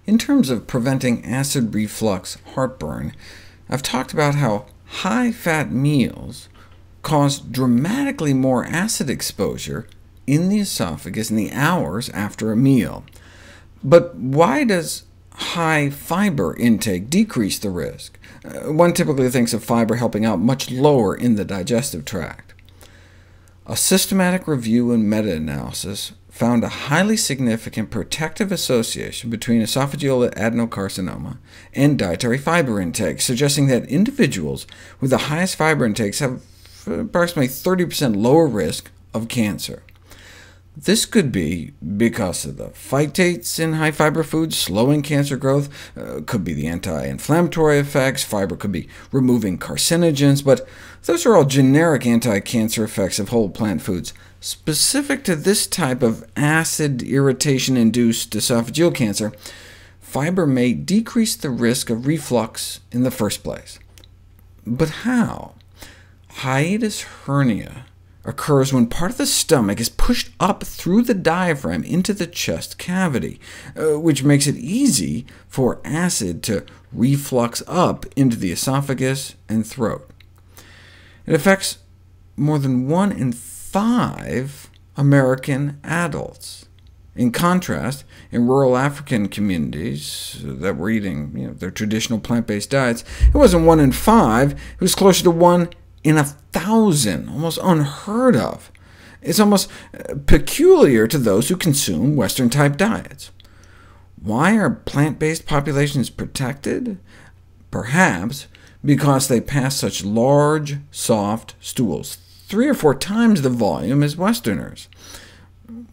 In terms of preventing acid reflux heartburn, I've talked about how high-fat meals cause dramatically more acid exposure in the esophagus in the hours after a meal. But why does high fiber intake decrease the risk? One typically thinks of fiber helping out much lower in the digestive tract. A systematic review and meta-analysis found a highly significant protective association between esophageal adenocarcinoma and dietary fiber intake, suggesting that individuals with the highest fiber intakes have approximately 30% lower risk of cancer. This could be because of the phytates in high-fiber foods slowing cancer growth, could be the anti-inflammatory effects, fiber could be removing carcinogens, but those are all generic anti-cancer effects of whole plant foods. Specific to this type of acid irritation-induced esophageal cancer, fiber may decrease the risk of reflux in the first place. But how? Hiatus hernia occurs when part of the stomach is pushed up through the diaphragm into the chest cavity, which makes it easy for acid to reflux up into the esophagus and throat. It affects more than 1 in 5 American adults. In contrast, in rural African communities that were eating their traditional plant-based diets, it wasn't 1 in 5, it was closer to 1 in 1,000, almost unheard of. It's almost peculiar to those who consume Western-type diets. Why are plant-based populations protected? Perhaps because they pass such large, soft stools, 3 or 4 times the volume as Westerners.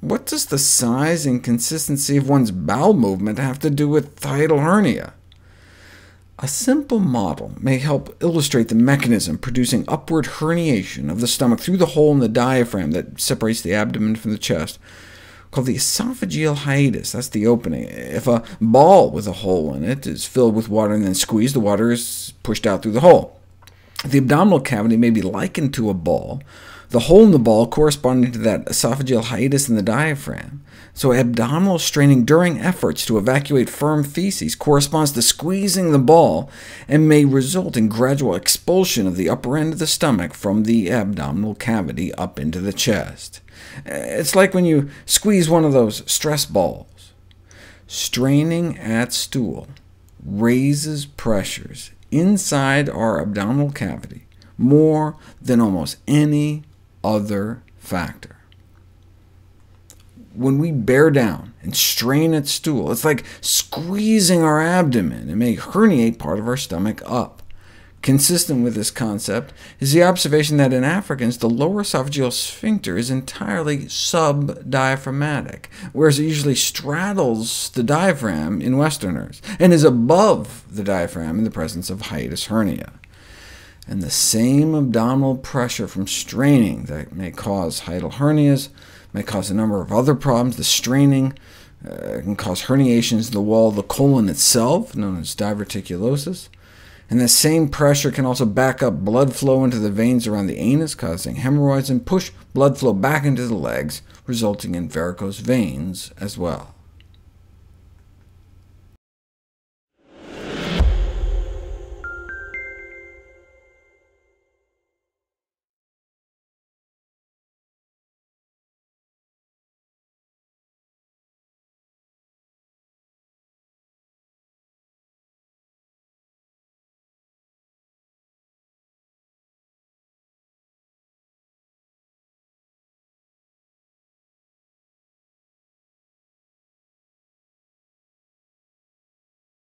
What does the size and consistency of one's bowel movement have to do with hiatal hernia? A simple model may help illustrate the mechanism producing upward herniation of the stomach through the hole in the diaphragm that separates the abdomen from the chest, called the esophageal hiatus. That's the opening. If a ball with a hole in it is filled with water and then squeezed, the water is pushed out through the hole. The abdominal cavity may be likened to a ball, the hole in the ball corresponding to that esophageal hiatus in the diaphragm. So abdominal straining during efforts to evacuate firm feces corresponds to squeezing the ball, and may result in gradual expulsion of the upper end of the stomach from the abdominal cavity up into the chest. It's like when you squeeze one of those stress balls. Straining at stool raises pressures inside our abdominal cavity more than almost any other factor. When we bear down and strain at stool, it's like squeezing our abdomen and may herniate part of our stomach up. Consistent with this concept is the observation that in Africans, the lower esophageal sphincter is entirely subdiaphragmatic, whereas it usually straddles the diaphragm in Westerners, and is above the diaphragm in the presence of hiatus hernia. And the same abdominal pressure from straining that may cause hiatal hernias may cause a number of other problems. The straining can cause herniations in the wall of the colon itself, known as diverticulosis. And the same pressure can also back up blood flow into the veins around the anus, causing hemorrhoids, and push blood flow back into the legs, resulting in varicose veins as well.